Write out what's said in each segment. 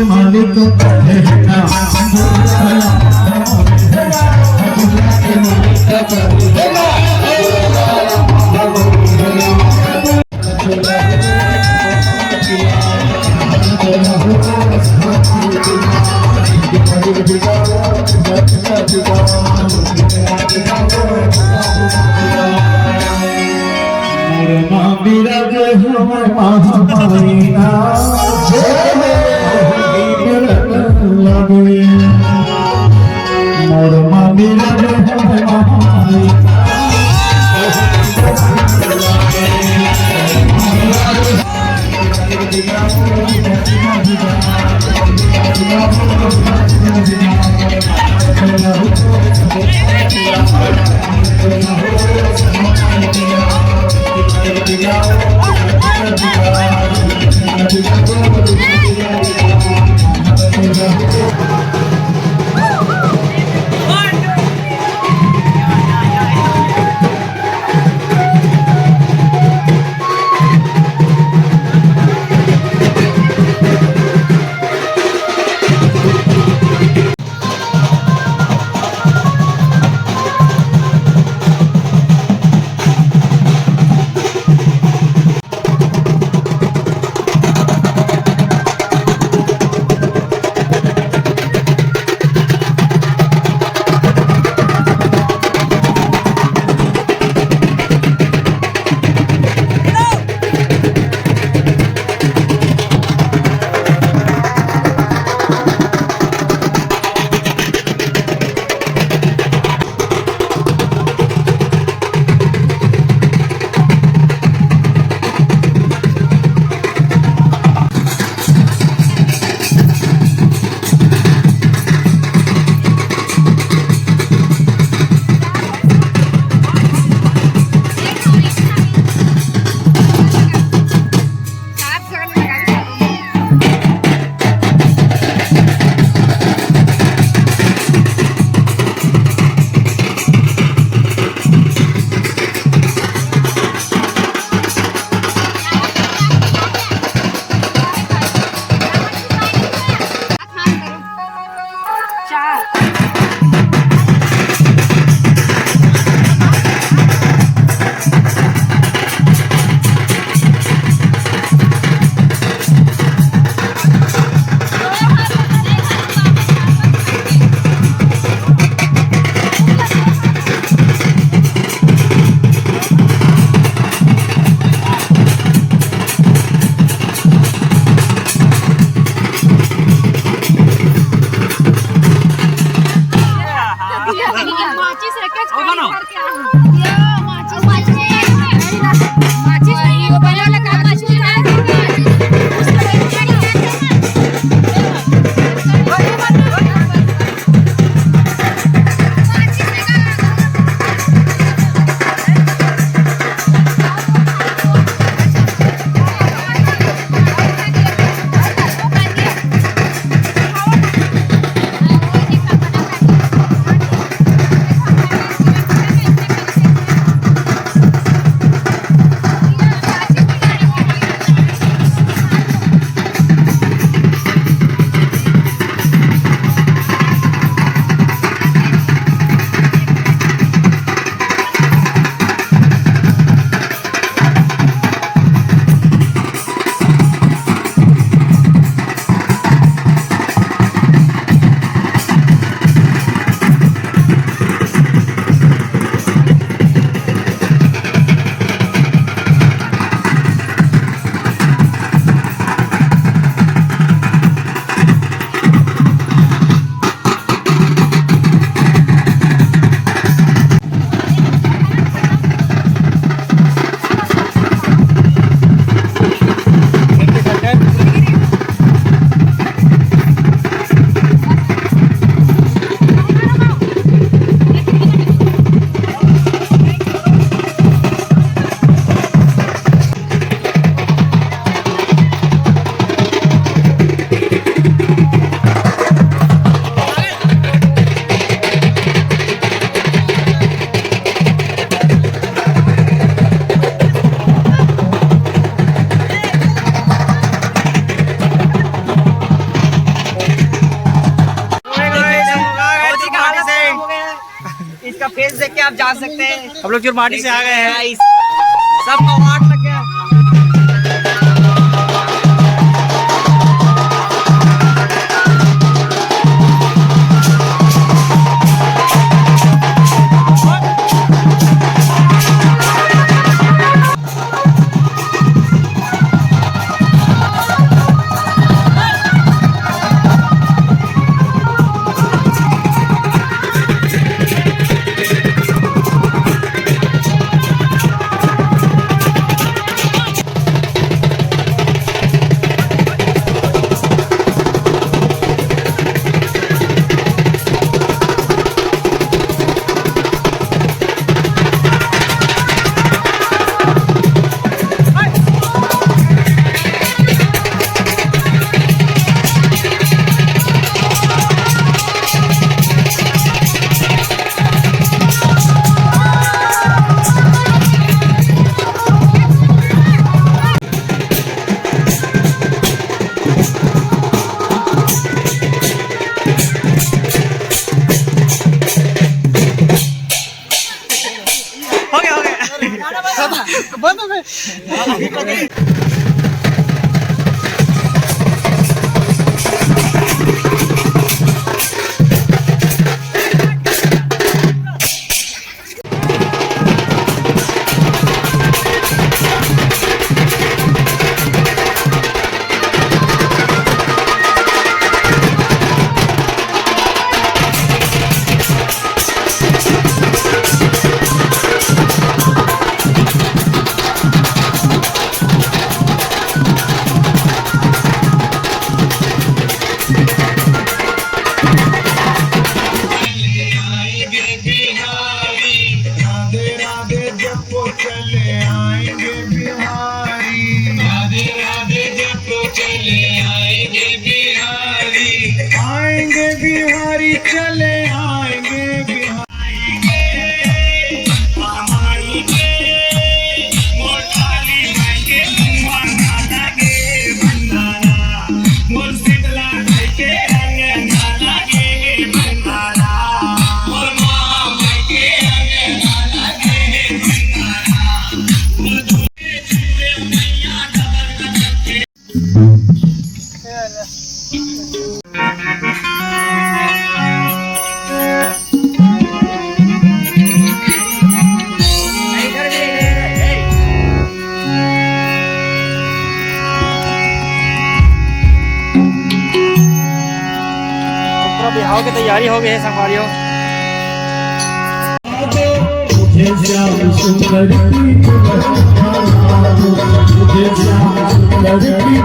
मालिक বিরাজ মহামাইনা মোর মা বিরাজ মহামাইনা जा सकते हैं। हम लोग चुरमाटी से आ गए हैं। Guys, सबको वाट लग गया। बंद हो गए। आएंगे बिहारी चले आएंगे बिहाव की तैयारी हो गई है संगवारियों। मुझे श्याम सुंदर की मुझे श्याम सुंदर की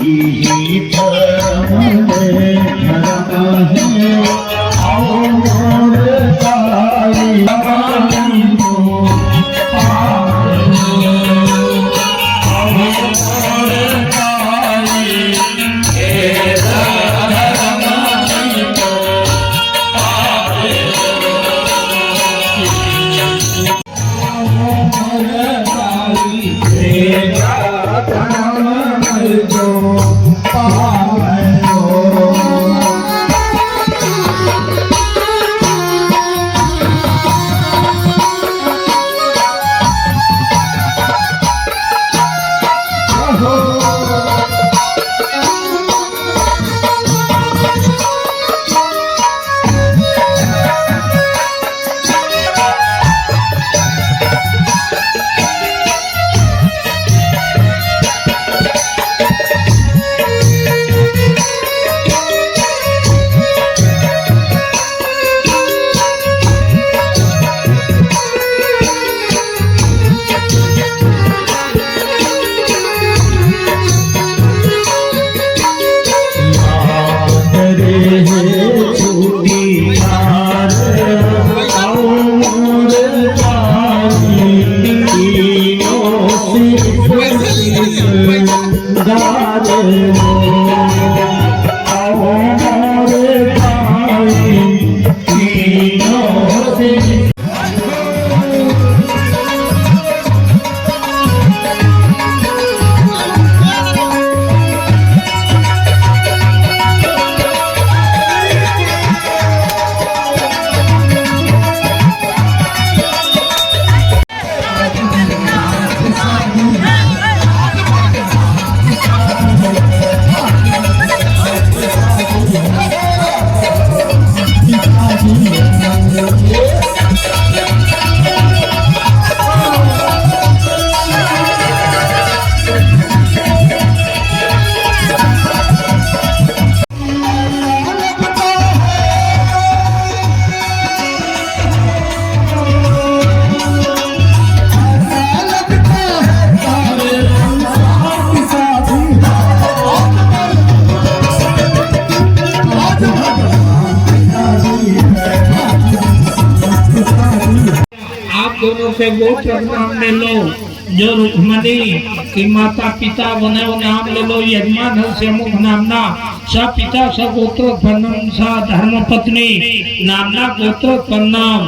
ही परम धरा है आओ मोर तारी को दोनों से गोत्र नाम ले लो, जो रुक्मणी की माता पिता बने वो नाम ले लो। यजमान से मुख नामना स पिता स गोत्रोत्पन्नम स धर्म पत्नी नामना गोत्रोत्पन्नम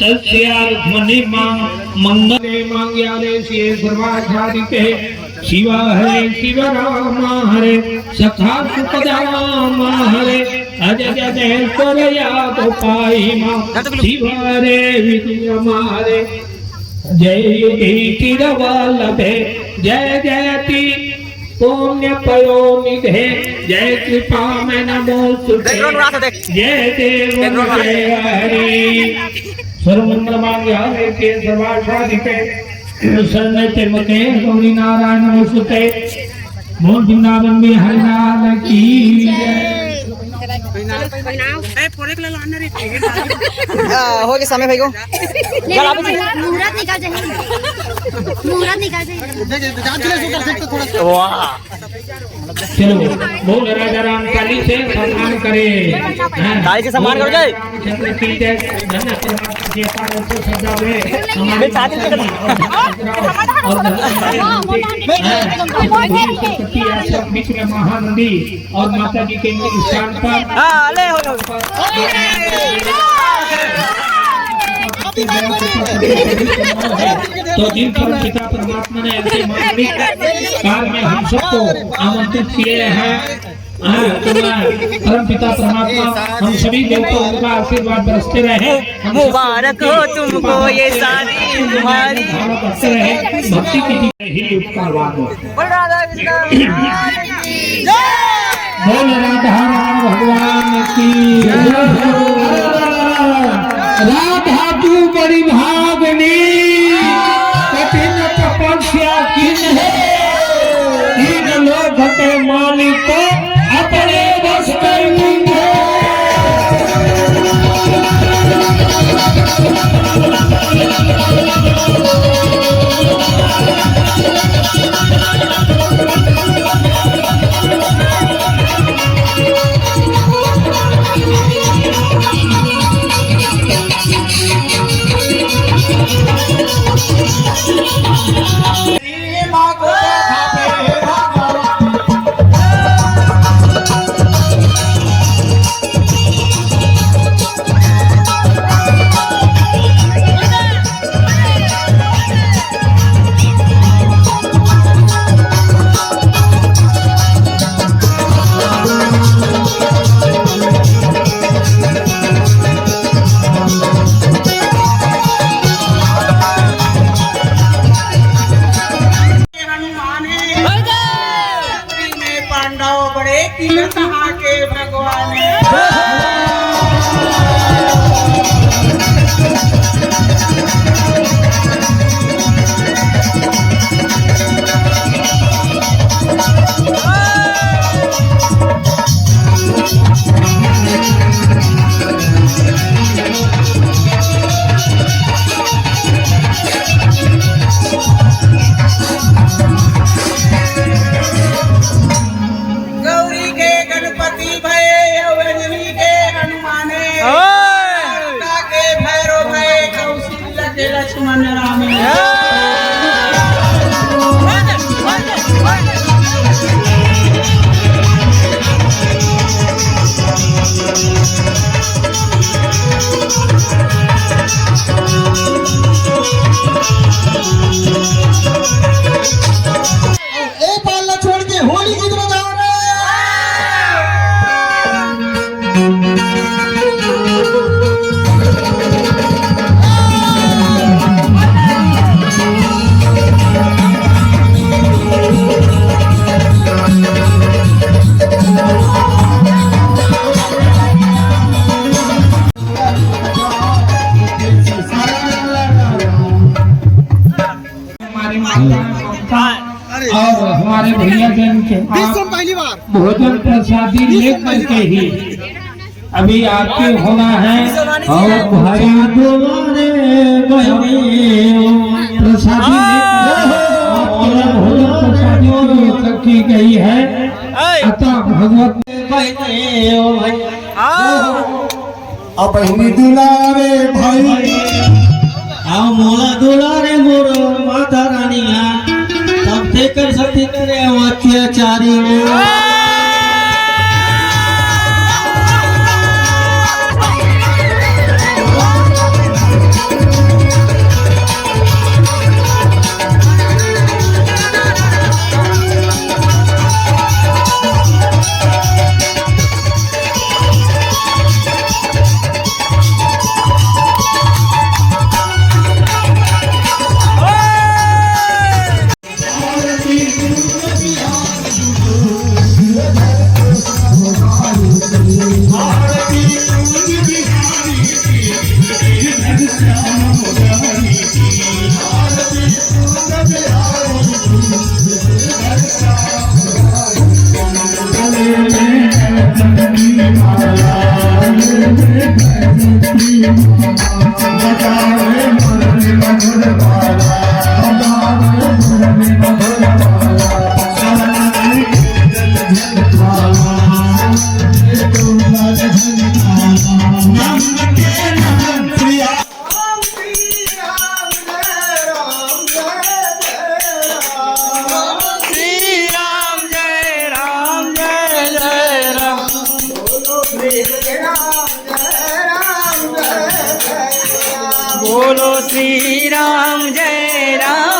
तस्या रुक्मणी मां मंगले मांग्याले से सर्वाचारिते शिवा हरे शिव राम हरे सखा सुखदाम हरे अजय जनेश्वर याद पाई मां शिव हरे विद्यम हरे जय युधिष्ठिर वल्लभे जय जयति पुण्य पयो निधे जय कृपा में नमोस्तुते जय देव जय हरि सर्वमंगल मांगल्ये के सर्वार्थसाधिके शरण्य मते गौरी नारायण नमोस्तुते मोर वृंदावन में हरिलाल की हो गया समय भाई को मुहूर्त निकाल चाहिए। वाह चलो बोल राजा राम काली से सम्मान करे ताली से सम्मान करो जय चंद्र की जय धन्य के कारण से सजावे हमारे साथ और बीच में महानदी और माता जी के स्थान पर हां ले हो तो जिन पर पिता परमात्मा ने ऐसे मानविक काल में हम सबको आमंत्रित किए हैं परम पिता परमात्मा हम सभी देवताओं का आशीर्वाद बरसते रहे। मुबारक हो तुमको ये शादी तुम्हारी करते रहे भक्ति की ही उपकारवान हो। बोल राधा राम भगवान की राधा तू बड़ी भागनी कठिन तपस्या किन है तीन लोक के मालिक अपने बस कर लेंगे। बड़े की कहा के भगवान गौरी के गणपति भय अवजनी के हनुमाने माता के भैरव भय कौशल्या के लक्ष्मण राम एक पालना छोड़ के होली गीत बजा रहे हमारी माता और हमारे भैया जन के पास पहली बार भोजन प्रसादी लेकर के ही अभी आरती होना है और भाई दुलारे प्रसादी लेकर भोजन प्रसादी की गई है। अतः भगवत अब बहनी दुलारे भाई मोला दुलारे मोर माता रानिया तब ते कर सकती करे अत्याचारी बोलो श्री राम जय राम।